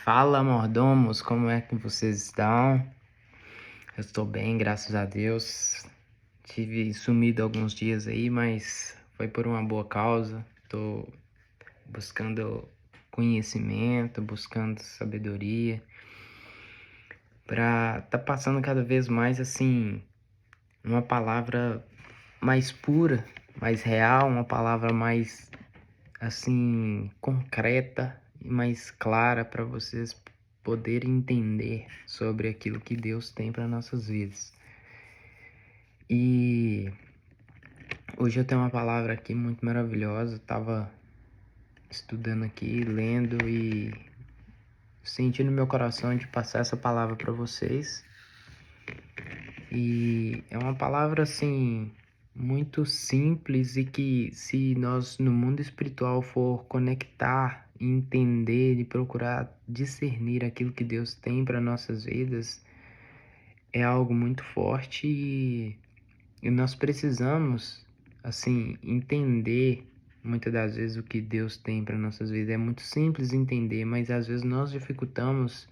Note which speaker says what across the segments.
Speaker 1: Fala, mordomos, como é que vocês estão? Eu estou bem, graças a Deus. Tive sumido alguns dias aí, mas foi por uma boa causa. Estou buscando conhecimento, buscando sabedoria, para tá passando cada vez mais assim uma palavra mais pura, mais real, uma palavra mais assim concreta e mais clara para vocês poderem entender sobre aquilo que Deus tem para nossas vidas. E hoje eu tenho uma palavra aqui muito maravilhosa. Eu tava estudando aqui, lendo e sentindo no meu coração de passar essa palavra para vocês. E é uma palavra assim muito simples e que, se nós no mundo espiritual for conectar, entender e procurar discernir aquilo que Deus tem para nossas vidas, é algo muito forte e nós precisamos assim entender muitas das vezes o que Deus tem para nossas vidas. É muito simples entender, mas às vezes nós dificultamos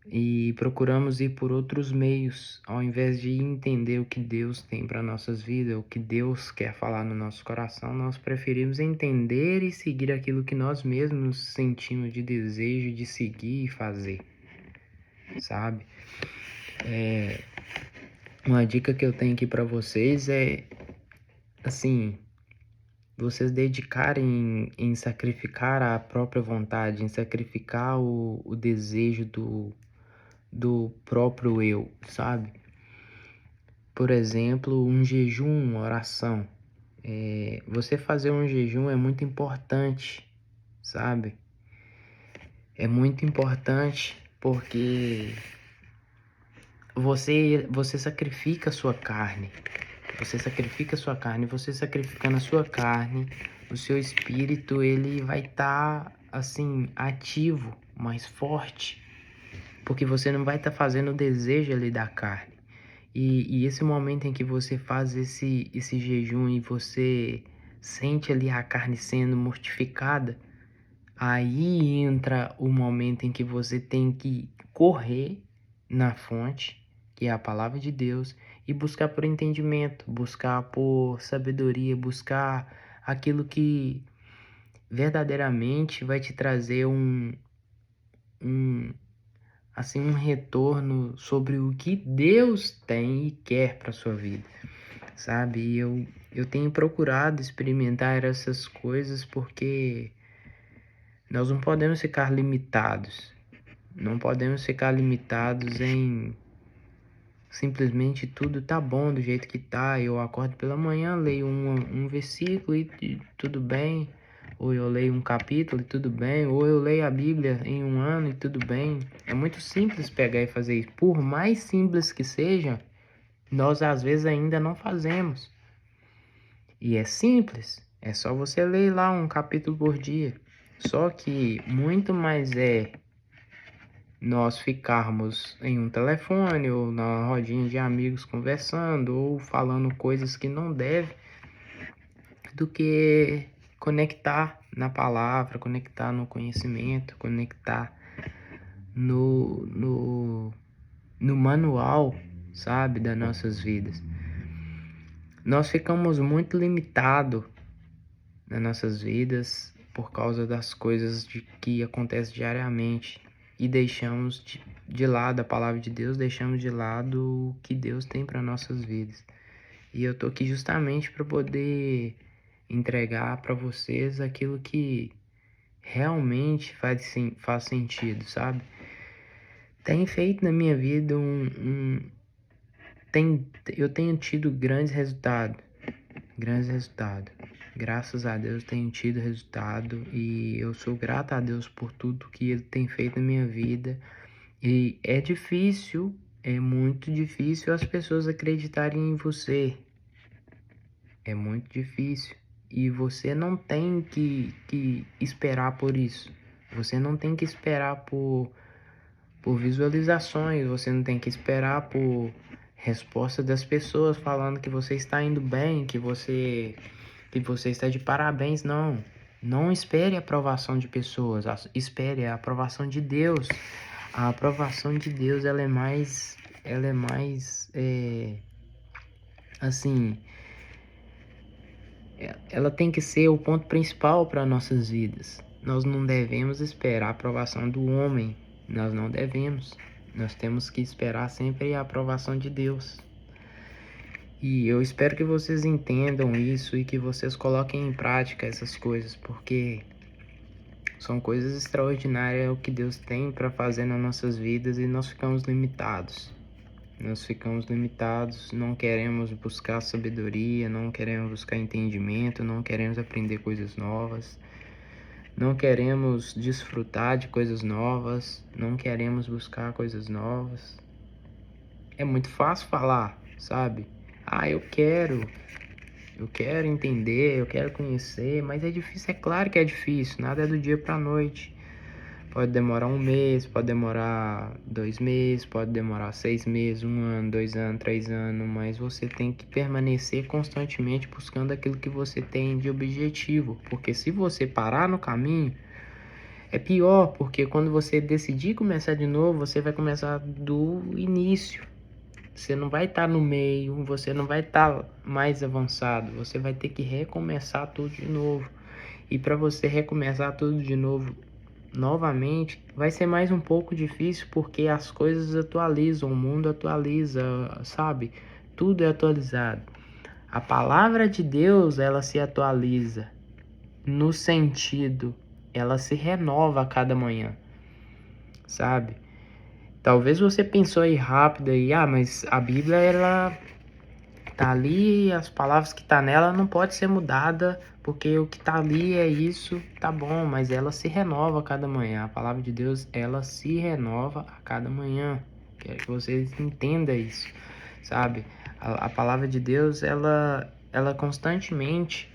Speaker 1: e procuramos ir por outros meios, ao invés de entender o que Deus tem para nossas vidas, o que Deus quer falar no nosso coração. Nós preferimos entender e seguir aquilo que nós mesmos sentimos de desejo de seguir e fazer, sabe? Uma dica que eu tenho aqui para vocês é, assim, vocês dedicarem em sacrificar a própria vontade, em sacrificar o desejo do próprio eu, sabe? Por exemplo, um jejum, uma oração. Você fazer um jejum é muito importante, sabe? É muito importante porque você sacrifica a sua carne. Você sacrifica a sua carne, você sacrificando a sua carne, o seu espírito, ele vai estar, assim, ativo, mais forte, porque você não vai estar fazendo o desejo ali da carne. E esse momento em que você faz esse jejum e você sente ali a carne sendo mortificada, aí entra o momento em que você tem que correr na fonte, que é a palavra de Deus, e buscar por entendimento, buscar por sabedoria, buscar aquilo que verdadeiramente vai te trazer um, assim, um retorno sobre o que Deus tem e quer para sua vida, sabe? E eu tenho procurado experimentar essas coisas porque nós não podemos ficar limitados. Não podemos ficar limitados em simplesmente tudo tá bom do jeito que tá. Eu acordo pela manhã, leio um versículo e tudo bem. Ou eu leio um capítulo e tudo bem. Ou eu leio a Bíblia em um ano e tudo bem. É muito simples pegar e fazer isso. Por mais simples que seja, nós às vezes ainda não fazemos. E é simples. É só você ler lá um capítulo por dia. Só que muito mais é nós ficarmos em um telefone ou na rodinha de amigos conversando ou falando coisas que não deve, do que conectar na palavra, conectar no conhecimento, conectar no, no, no manual, sabe, das nossas vidas. Nós ficamos muito limitados nas nossas vidas por causa das coisas que acontecem diariamente e deixamos de lado a palavra de Deus, deixamos de lado o que Deus tem para nossas vidas. E eu tô aqui justamente para poder entregar para vocês aquilo que realmente faz sentido, sabe? Tem feito na minha vida eu tenho tido grandes resultados. Graças a Deus tenho tido resultado e eu sou grato a Deus por tudo que Ele tem feito na minha vida. E é difícil, é muito difícil as pessoas acreditarem em você. É muito difícil. E você não tem que esperar por isso. Você não tem que esperar por visualizações, você não tem que esperar por resposta das pessoas falando que você está indo bem, que você está de parabéns, não. Não espere a aprovação de pessoas, espere a aprovação de Deus. A aprovação de Deus, ela é mais, assim, ela tem que ser o ponto principal para nossas vidas. Nós não devemos esperar a aprovação do homem, nós não devemos. Nós temos que esperar sempre a aprovação de Deus. E eu espero que vocês entendam isso e que vocês coloquem em prática essas coisas, porque são coisas extraordinárias o que Deus tem para fazer nas nossas vidas e nós ficamos limitados. Nós ficamos limitados, não queremos buscar sabedoria, não queremos buscar entendimento, não queremos aprender coisas novas, não queremos desfrutar de coisas novas, não queremos buscar coisas novas. É muito fácil falar, sabe? Ah, eu quero entender, eu quero conhecer, mas é difícil, é claro que é difícil, nada é do dia para a noite. Pode demorar 1 mês, pode demorar 2 meses, pode demorar 6 meses, 1 ano, 2 anos, 3 anos, mas você tem que permanecer constantemente buscando aquilo que você tem de objetivo, porque se você parar no caminho, é pior, porque quando você decidir começar de novo, você vai começar do início. Você não vai estar no meio, você não vai estar mais avançado, você vai ter que recomeçar tudo de novo. E para você recomeçar tudo de novo, novamente, vai ser mais um pouco difícil porque as coisas atualizam, o mundo atualiza, sabe? Tudo é atualizado. A palavra de Deus, ela se atualiza no sentido, ela se renova a cada manhã, sabe? Talvez você pensou aí rápido aí, mas a Bíblia, ela tá ali, as palavras que tá nela não pode ser mudada, porque o que tá ali é isso, tá bom, mas ela se renova a cada manhã. A palavra de Deus, ela se renova a cada manhã. Quero que vocês entendam isso, sabe? A palavra de Deus, ela constantemente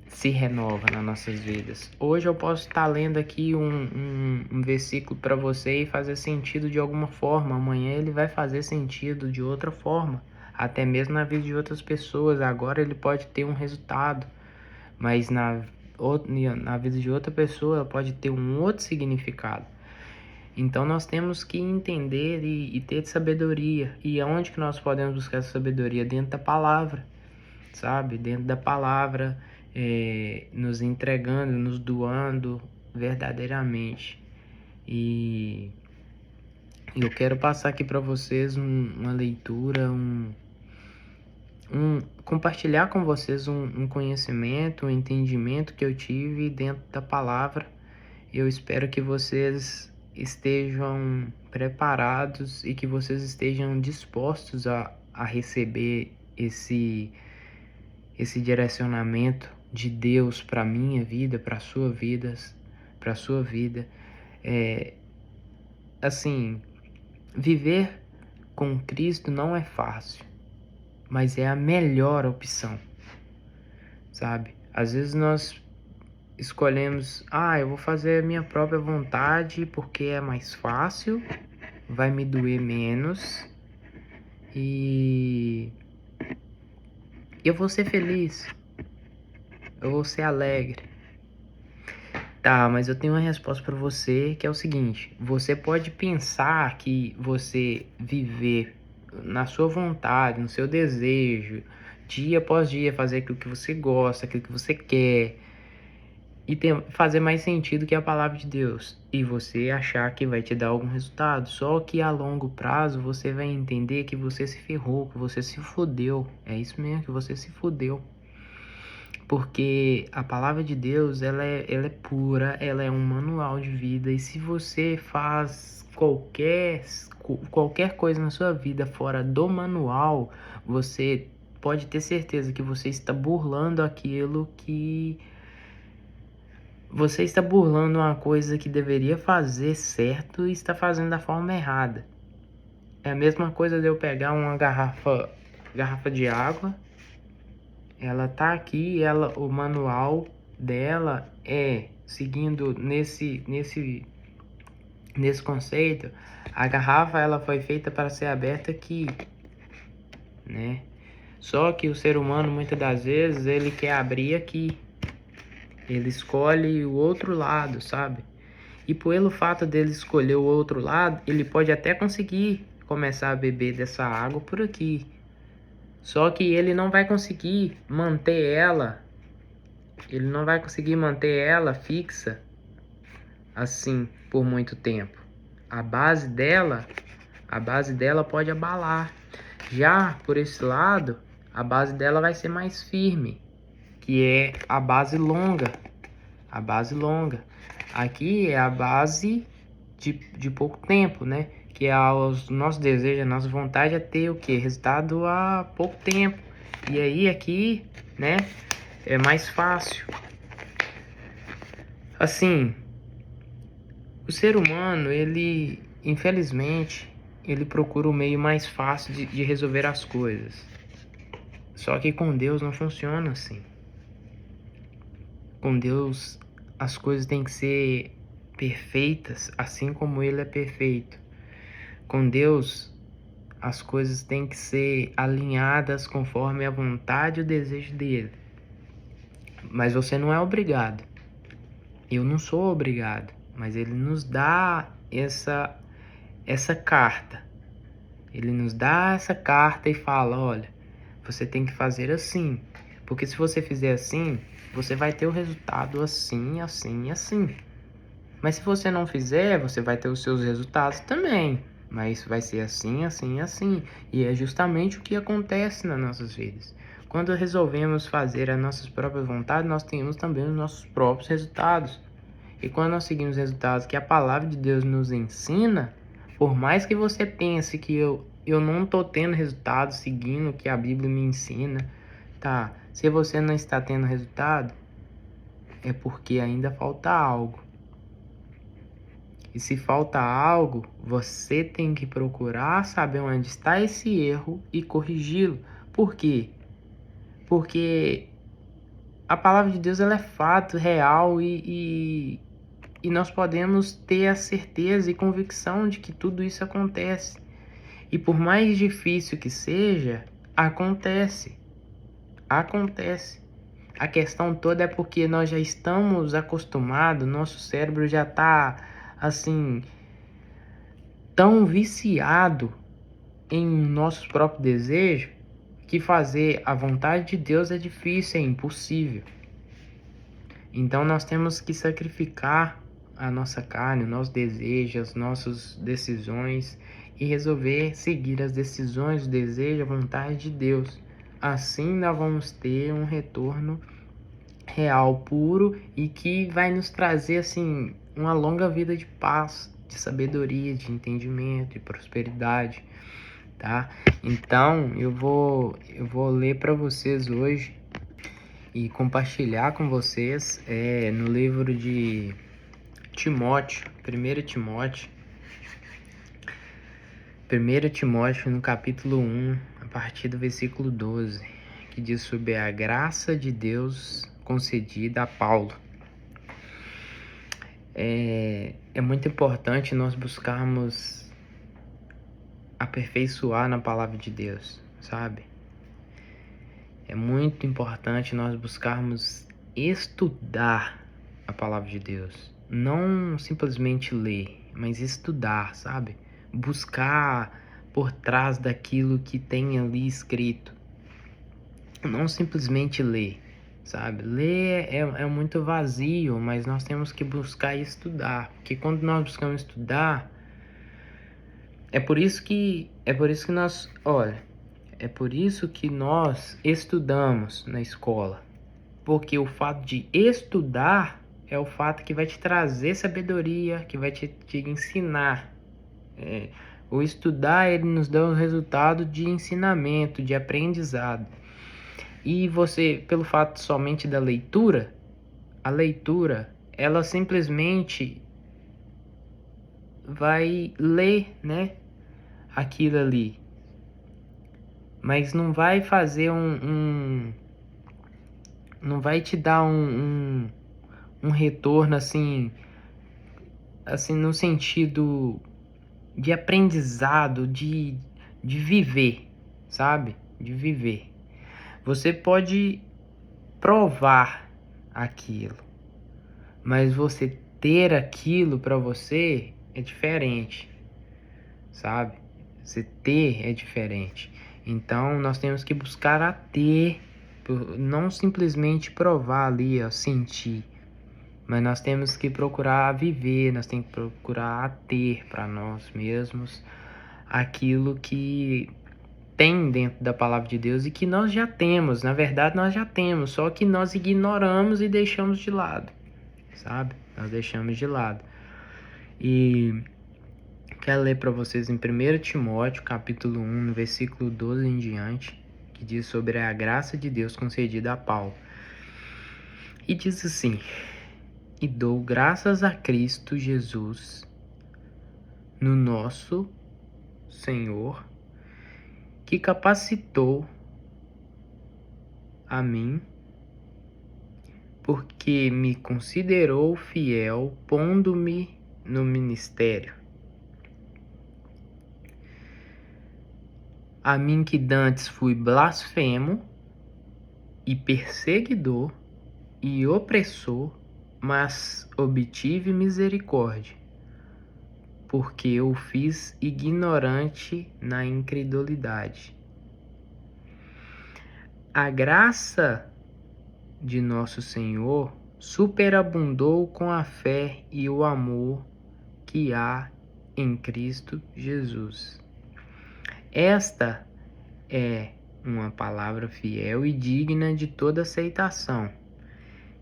Speaker 1: se renova nas nossas vidas. Hoje eu posso estar lendo aqui um versículo para você e fazer sentido de alguma forma. Amanhã ele vai fazer sentido de outra forma. Até mesmo na vida de outras pessoas. Agora ele pode ter um resultado, mas na vida de outra pessoa pode ter um outro significado. Então nós temos que entender e ter sabedoria. E aonde que nós podemos buscar essa sabedoria? Dentro da palavra, sabe? Dentro da palavra, nos entregando, nos doando verdadeiramente. E eu quero passar aqui para vocês uma leitura, compartilhar com vocês um conhecimento, um entendimento que eu tive dentro da palavra. Eu espero que vocês estejam preparados e que vocês estejam dispostos a receber esse direcionamento de Deus para minha vida, para sua vida, para sua vida. Assim, viver com Cristo não é fácil, mas é a melhor opção, sabe? Às vezes nós escolhemos, eu vou fazer a minha própria vontade porque é mais fácil, vai me doer menos e eu vou ser feliz, eu vou ser alegre. Tá, mas eu tenho uma resposta para você que é o seguinte: você pode pensar que você viver na sua vontade, no seu desejo, dia após dia, fazer aquilo que você gosta, aquilo que você quer, e fazer mais sentido que a palavra de Deus, e você achar que vai te dar algum resultado. Só que a longo prazo você vai entender que você se ferrou, que você se fudeu. É isso mesmo, que você se fudeu. Porque a palavra de Deus, ela é pura, ela é um manual de vida. E se você faz qualquer coisa na sua vida fora do manual, você pode ter certeza que você está burlando aquilo que... Você está burlando uma coisa que deveria fazer certo e está fazendo da forma errada. É a mesma coisa de eu pegar uma garrafa de água. Ela tá aqui, o manual dela é seguindo nesse conceito. A garrafa, ela foi feita para ser aberta aqui, né? Só que o ser humano, muitas das vezes, ele quer abrir aqui. ele escolhe o outro lado, sabe? E pelo fato dele escolher o outro lado, ele pode até conseguir começar a beber dessa água por aqui. Só que ele não vai conseguir manter ela, fixa assim por muito tempo. A base dela pode abalar. Já por esse lado, a base dela vai ser mais firme, que é a base longa. A base longa. Aqui é a base de pouco tempo, né? Que é os nossos desejos, a nossa vontade é ter o quê? Resultado há pouco tempo. E aí aqui, né? É mais fácil. Assim, o ser humano, ele, infelizmente, ele procura o meio mais fácil de resolver as coisas. Só que com Deus não funciona assim. Com Deus, as coisas têm que ser perfeitas, assim como Ele é perfeito. Com Deus, as coisas têm que ser alinhadas conforme a vontade e o desejo dele. Mas você não é obrigado. Eu não sou obrigado. Mas Ele nos dá essa carta. Ele nos dá essa carta e fala, olha, você tem que fazer assim. Porque se você fizer assim, você vai ter o resultado assim, assim e assim. Mas se você não fizer, você vai ter os seus resultados também. Mas vai ser assim, assim e assim. E é justamente o que acontece nas nossas vidas. Quando resolvemos fazer as nossas próprias vontades, nós temos também os nossos próprios resultados. E quando nós seguimos os resultados que a palavra de Deus nos ensina, por mais que você pense que eu não estou tendo resultado seguindo o que a Bíblia me ensina, tá? Se você não está tendo resultado, é porque ainda falta algo. E se falta algo, você tem que procurar saber onde está esse erro e corrigi-lo. Por quê? Porque a palavra de Deus ela é fato, real e nós podemos ter a certeza e convicção de que tudo isso acontece. E por mais difícil que seja, acontece. Acontece. A questão toda é porque nós já estamos acostumados, nosso cérebro já está assim tão viciado em nossos próprios desejos que fazer a vontade de Deus é difícil, é impossível. Então nós temos que sacrificar a nossa carne, os nossos desejos, as nossas decisões e resolver seguir as decisões, o desejo, a vontade de Deus. Assim nós vamos ter um retorno real, puro e que vai nos trazer assim uma longa vida de paz, de sabedoria, de entendimento, de prosperidade, tá? Então eu vou ler para vocês hoje e compartilhar com vocês no livro de Timóteo, 1 Timóteo no capítulo 1, a partir do versículo 12, que diz sobre a graça de Deus concedida a Paulo. É muito importante nós buscarmos aperfeiçoar na palavra de Deus, sabe? É muito importante nós buscarmos estudar a palavra de Deus. Não simplesmente ler, mas estudar, sabe? Buscar por trás daquilo que tem ali escrito. Não simplesmente ler, sabe? Ler é muito vazio, mas nós temos que buscar e estudar. Porque quando nós buscamos estudar, é por isso que nós estudamos na escola. Porque o fato de estudar é o fato que vai te trazer sabedoria, que vai te ensinar. O estudar, ele nos dá um resultado de ensinamento, de aprendizado. E você, pelo fato somente da leitura, a leitura, ela simplesmente vai ler, né, aquilo ali. Mas não vai fazer não vai te dar um retorno assim no sentido de aprendizado, de viver, sabe? De viver. Você pode provar aquilo, mas você ter aquilo para você é diferente, sabe? Você ter é diferente. Então nós temos que buscar a ter, não simplesmente provar ali, ó, sentir, mas nós temos que procurar viver, nós temos que procurar a ter para nós mesmos aquilo que tem dentro da palavra de Deus e que nós já temos, na verdade nós já temos, só que nós ignoramos e deixamos de lado, sabe? Nós deixamos de lado. E quero ler para vocês em 1 Timóteo, capítulo 1, no versículo 12 em diante, que diz sobre a graça de Deus concedida a Paulo. E diz assim: E dou graças a Cristo Jesus, no nosso Senhor, que capacitou a mim, porque me considerou fiel, pondo-me no ministério. A mim que dantes fui blasfemo e perseguidor e opressor, mas obtive misericórdia, porque eu fiz ignorante na incredulidade. A graça de nosso Senhor superabundou com a fé e o amor que há em Cristo Jesus. Esta é uma palavra fiel e digna de toda aceitação,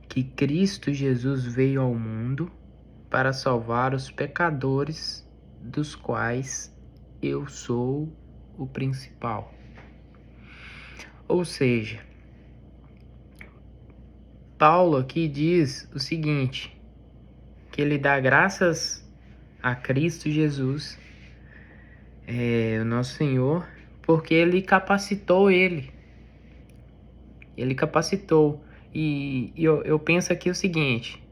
Speaker 1: que Cristo Jesus veio ao mundo para salvar os pecadores, dos quais eu sou o principal. Ou seja, Paulo aqui diz o seguinte, que ele dá graças a Cristo Jesus, o nosso Senhor, porque ele capacitou ele. Ele capacitou. E eu penso aqui o seguinte,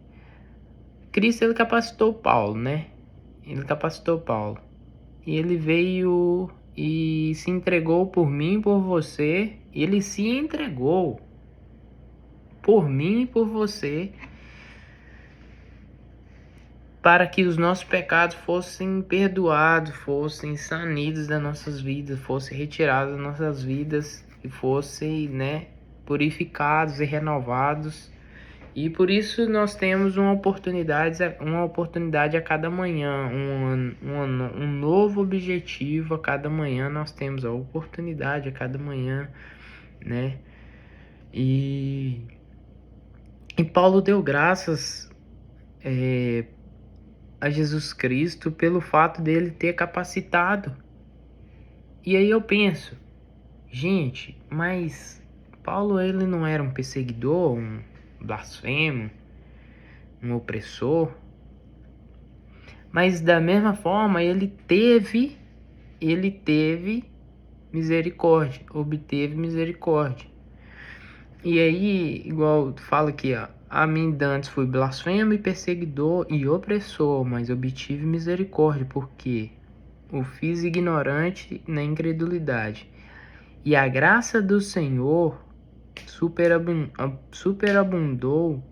Speaker 1: Cristo ele capacitou Paulo, né? Ele capacitou Paulo. E ele veio e se entregou por mim e por você. Ele se entregou por mim e por você, para que os nossos pecados fossem perdoados, fossem sanidos das nossas vidas, fossem retirados das nossas vidas e fossem, purificados e renovados. E por isso nós temos uma oportunidade a cada manhã, um novo objetivo a cada manhã. Nós temos a oportunidade a cada manhã, né? E Paulo deu graças a Jesus Cristo pelo fato dele ter capacitado. E aí eu penso, gente, mas Paulo ele não era um perseguidor, um blasfemo, um opressor? Mas da mesma forma ele teve misericórdia, obteve misericórdia. E aí, igual fala aqui, ó, a mim dantes fui blasfemo e perseguidor e opressor, mas obtive misericórdia, porque o fiz ignorante na incredulidade. E a graça do Senhor superabundou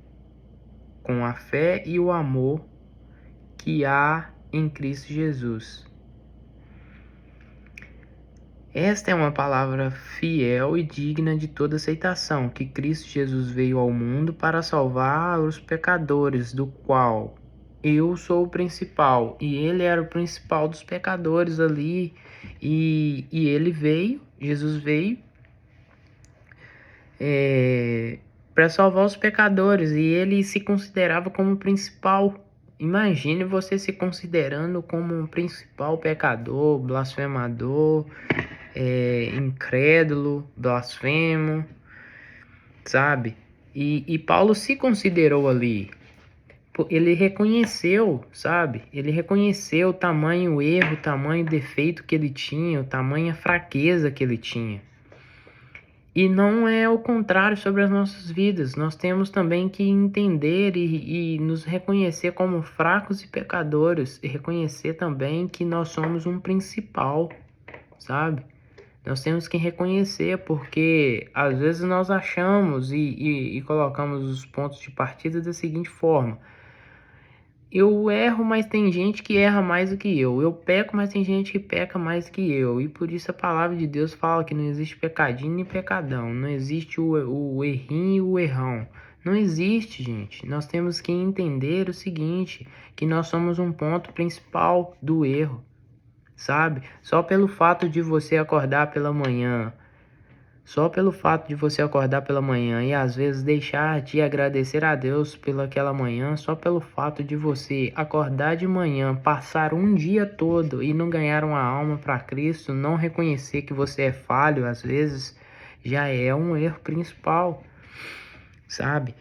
Speaker 1: com a fé e o amor que há em Cristo Jesus. Esta é uma palavra fiel e digna de toda aceitação, que Cristo Jesus veio ao mundo para salvar os pecadores, do qual eu sou o principal. E ele era o principal dos pecadores ali. E ele veio, Jesus veio para salvar os pecadores. E ele se considerava como o principal. Imagine você se considerando como um principal pecador, blasfemador, incrédulo, blasfemo, sabe? E Paulo se considerou ali. Ele reconheceu, sabe? Ele reconheceu o tamanho erro, o tamanho defeito que ele tinha, o tamanho fraqueza que ele tinha. E não é o contrário sobre as nossas vidas. Nós temos também que entender e nos reconhecer como fracos e pecadores. E reconhecer também que nós somos um principal, sabe? Nós temos que reconhecer, porque às vezes nós achamos e colocamos os pontos de partida da seguinte forma. Eu erro, mas tem gente que erra mais do que eu. Eu peco, mas tem gente que peca mais do que eu. E por isso a palavra de Deus fala que não existe pecadinho nem pecadão. Não existe o errinho e o errão. Não existe, gente. Nós temos que entender o seguinte, que nós somos um ponto principal do erro, sabe? Só pelo fato de você acordar pela manhã, só pelo fato de você acordar pela manhã e às vezes deixar de agradecer a Deus pelaquela manhã, só pelo fato de você acordar de manhã, passar um dia todo e não ganhar uma alma para Cristo, não reconhecer que você é falho às vezes, já é um erro principal, sabe?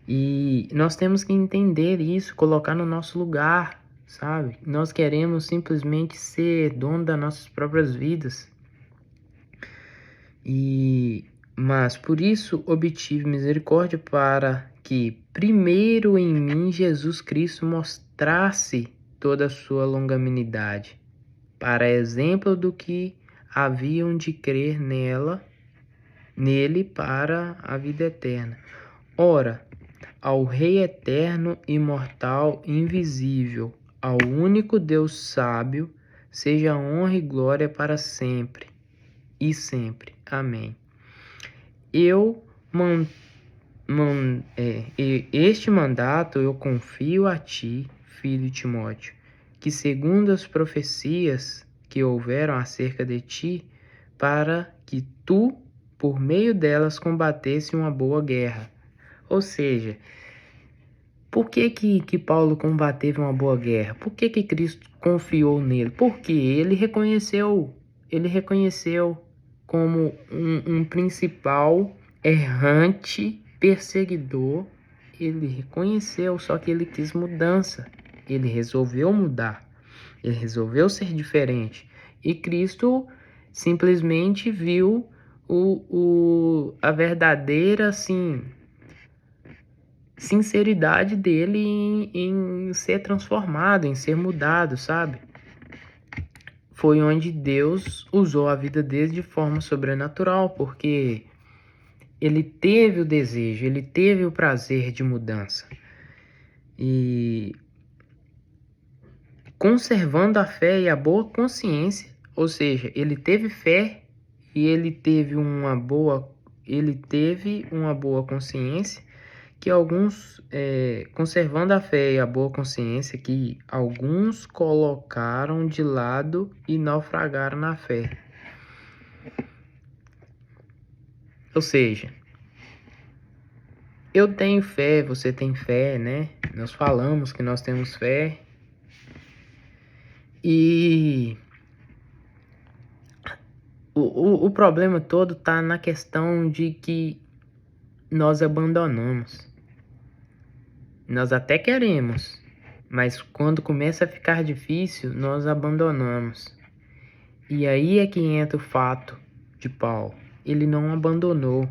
Speaker 1: E nós temos que entender isso, colocar no nosso lugar, sabe? Nós queremos simplesmente ser dono das nossas próprias vidas. Mas por isso obtive misericórdia para que primeiro em mim Jesus Cristo mostrasse toda a sua longanimidade, para exemplo do que haviam de crer nele para a vida eterna. Ora, ao Rei eterno, imortal, invisível, ao único Deus sábio, seja honra e glória para sempre e sempre. Amém. Este mandato eu confio a ti, filho Timóteo, que segundo as profecias que houveram acerca de ti, para que tu, por meio delas, combatesse uma boa guerra. Ou seja, por que Paulo combateve uma boa guerra? Por que Cristo confiou nele? Porque ele reconheceu como um principal errante, perseguidor. Ele reconheceu, só que ele quis mudança. Ele resolveu mudar. Ele resolveu ser diferente. E Cristo simplesmente viu a verdadeira, assim, sinceridade dele em ser transformado, em ser mudado, sabe? Foi onde Deus usou a vida dele de forma sobrenatural, porque ele teve o desejo, ele teve o prazer de mudança. E conservando a fé e a boa consciência, ou seja, ele teve fé e ele teve uma boa consciência, que alguns, conservando a fé e a boa consciência, que alguns colocaram de lado e naufragaram na fé. Ou seja, eu tenho fé, você tem fé, né? Nós falamos que nós temos fé. E o problema todo tá na questão de que nós abandonamos. Nós até queremos, mas quando começa a ficar difícil, nós abandonamos. E aí é que entra o fato de Paulo. Ele não abandonou.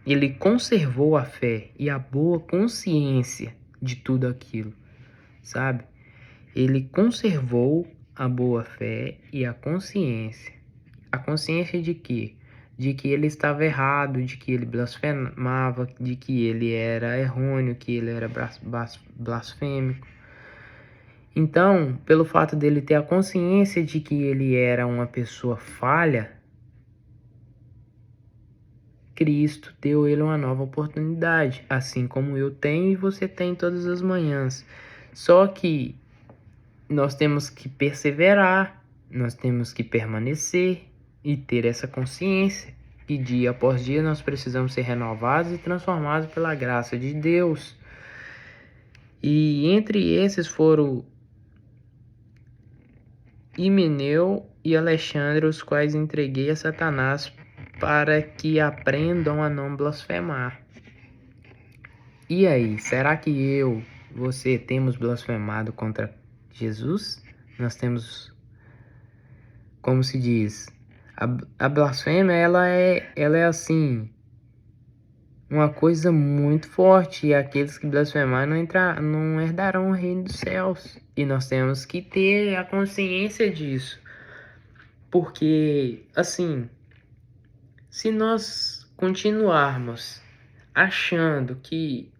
Speaker 1: Ele conservou a fé e a boa consciência de tudo aquilo, sabe? Ele conservou a boa fé e a consciência. A consciência de quê? De que ele estava errado, de que ele blasfemava, de que ele era errôneo, que ele era blasfêmico. Então, pelo fato dele ter a consciência de que ele era uma pessoa falha, Cristo deu ele uma nova oportunidade, assim como eu tenho e você tem todas as manhãs. Só que nós temos que perseverar, nós temos que permanecer e ter essa consciência que dia após dia nós precisamos ser renovados e transformados pela graça de Deus. E entre esses foram Himeneu e Alexandre, os quais entreguei a Satanás para que aprendam a não blasfemar. E aí, será que você temos blasfemado contra Jesus? Nós temos, como se diz, a blasfêmia, ela é assim, uma coisa muito forte, e aqueles que blasfemar não herdarão o reino dos céus. E nós temos que ter a consciência disso. Porque, assim, se nós continuarmos achando que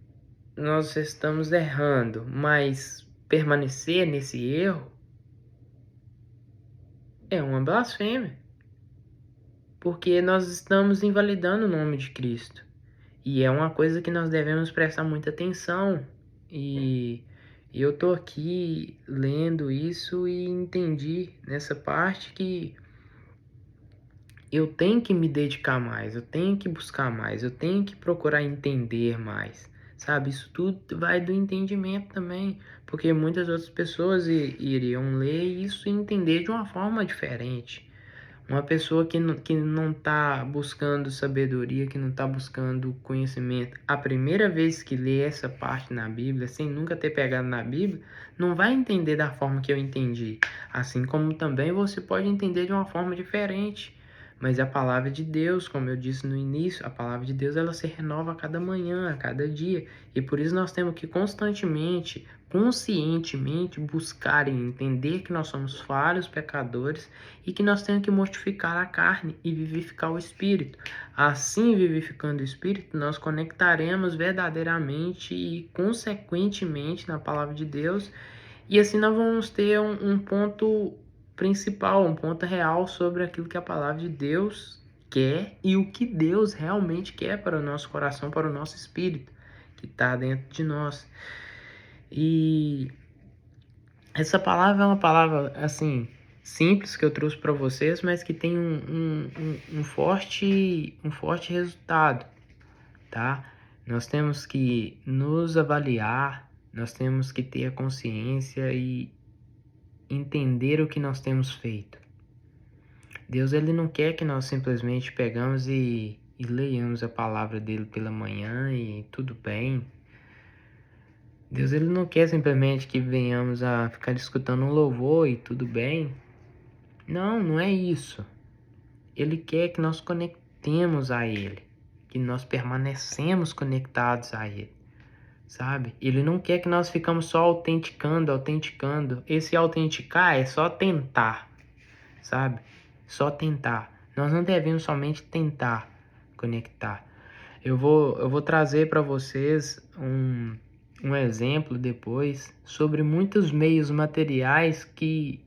Speaker 1: nós estamos errando, mas permanecer nesse erro é uma blasfêmia, porque nós estamos invalidando o nome de Cristo. E é uma coisa que nós devemos prestar muita atenção. E eu tô aqui lendo isso e entendi nessa parte que eu tenho que me dedicar mais, eu tenho que buscar mais, eu tenho que procurar entender mais, sabe? Isso tudo vai do entendimento também, porque muitas outras pessoas iriam ler isso e entender de uma forma diferente. Uma pessoa que não está buscando sabedoria, que não está buscando conhecimento, a primeira vez que lê essa parte na Bíblia, sem nunca ter pegado na Bíblia, não vai entender da forma que eu entendi. Assim como também você pode entender de uma forma diferente. Mas a palavra de Deus, como eu disse no início, a palavra de Deus ela se renova a cada manhã, a cada dia. E por isso nós temos que constantemente, conscientemente buscar e entender que nós somos falhos, pecadores e que nós temos que mortificar a carne e vivificar o espírito. Assim, vivificando o espírito, nós conectaremos verdadeiramente e consequentemente na palavra de Deus, e assim nós vamos ter um ponto principal, um ponto real sobre aquilo que a palavra de Deus quer e o que Deus realmente quer para o nosso coração, para o nosso espírito que está dentro de nós. E essa palavra é uma palavra assim simples que eu trouxe para vocês, mas que tem um forte resultado, tá? Nós temos que nos avaliar, nós temos que ter a consciência e entender o que nós temos feito. Deus ele não quer que nós simplesmente pegamos e leiamos a palavra dele pela manhã e tudo bem. Deus ele não quer simplesmente que venhamos a ficar escutando um louvor e tudo bem. Não, não é isso. Ele quer que nós conectemos a Ele, que nós permanecemos conectados a Ele, sabe? Ele não quer que nós ficamos só autenticando. Esse autenticar é só tentar, sabe? Só tentar. Nós não devemos somente tentar conectar. Eu vou trazer para vocês um exemplo depois sobre muitos meios materiais que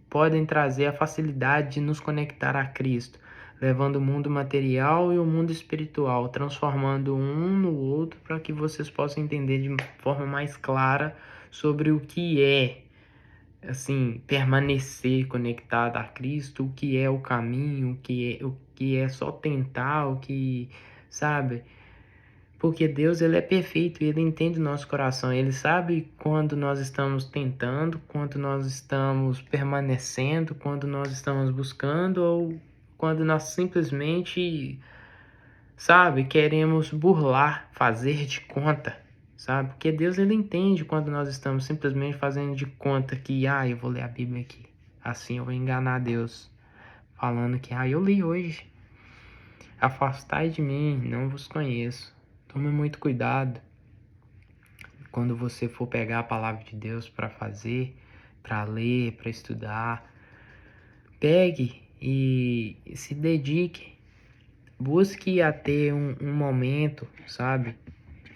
Speaker 1: podem trazer a facilidade de nos conectar a Cristo, levando o mundo material e o mundo espiritual, transformando um no outro para que vocês possam entender de forma mais clara sobre o que é, assim, permanecer conectado a Cristo, o que é o caminho, o que é só tentar, o que, sabe? Porque Deus ele é perfeito e ele entende o nosso coração. Ele sabe quando nós estamos tentando, quando nós estamos permanecendo, quando nós estamos buscando ou quando nós simplesmente, sabe, queremos burlar, fazer de conta, sabe? Porque Deus ele entende quando nós estamos simplesmente fazendo de conta que, eu vou ler a Bíblia aqui. Assim eu vou enganar Deus, falando que, eu li hoje. Afastai de mim, não vos conheço. Tome muito cuidado quando você for pegar a palavra de Deus para fazer, para ler, para estudar. Pegue e se dedique. Busque a ter um momento, sabe?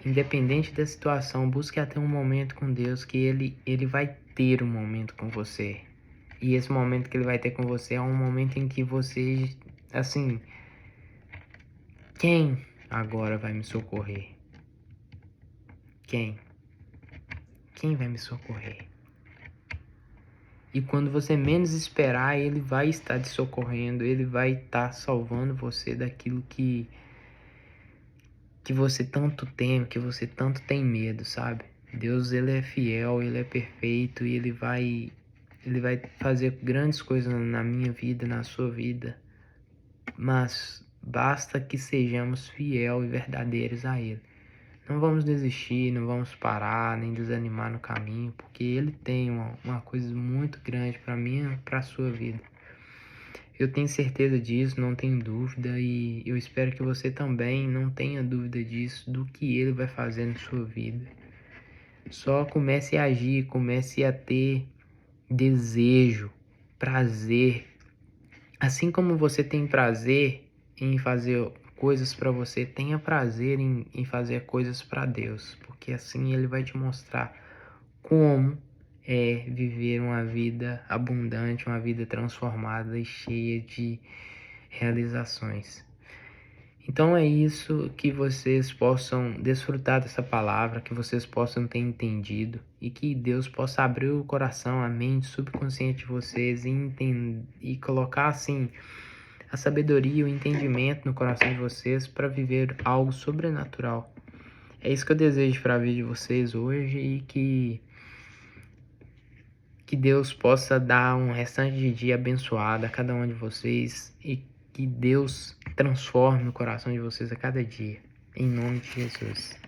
Speaker 1: Independente da situação, busque a ter um momento com Deus, que ele vai ter um momento com você. E esse momento que ele vai ter com você é um momento em que você, assim, quem agora vai me socorrer? Quem? Quem vai me socorrer? E quando você menos esperar, ele vai estar te socorrendo, ele vai estar salvando você daquilo que você tanto teme, que você tanto tem medo, sabe? Deus, ele é fiel, ele é perfeito e ele vai fazer grandes coisas na minha vida, na sua vida. Mas basta que sejamos fiel e verdadeiros a ele. Não vamos desistir, não vamos parar, nem desanimar no caminho, porque ele tem uma coisa muito grande para mim e para a sua vida. Eu tenho certeza disso, não tenho dúvida, e eu espero que você também não tenha dúvida disso, do que ele vai fazer na sua vida. Só comece a agir, comece a ter desejo, prazer. Assim como você tem prazer em fazer coisas para você, tenha prazer em fazer coisas para Deus, porque assim ele vai te mostrar como é viver uma vida abundante, uma vida transformada e cheia de realizações. Então é isso, que vocês possam desfrutar dessa palavra, que vocês possam ter entendido e que Deus possa abrir o coração, a mente subconsciente de vocês e colocar assim a sabedoria e o entendimento no coração de vocês para viver algo sobrenatural. É isso que eu desejo para a vida de vocês hoje e que Deus possa dar um restante de dia abençoado a cada um de vocês e que Deus transforme o coração de vocês a cada dia. Em nome de Jesus.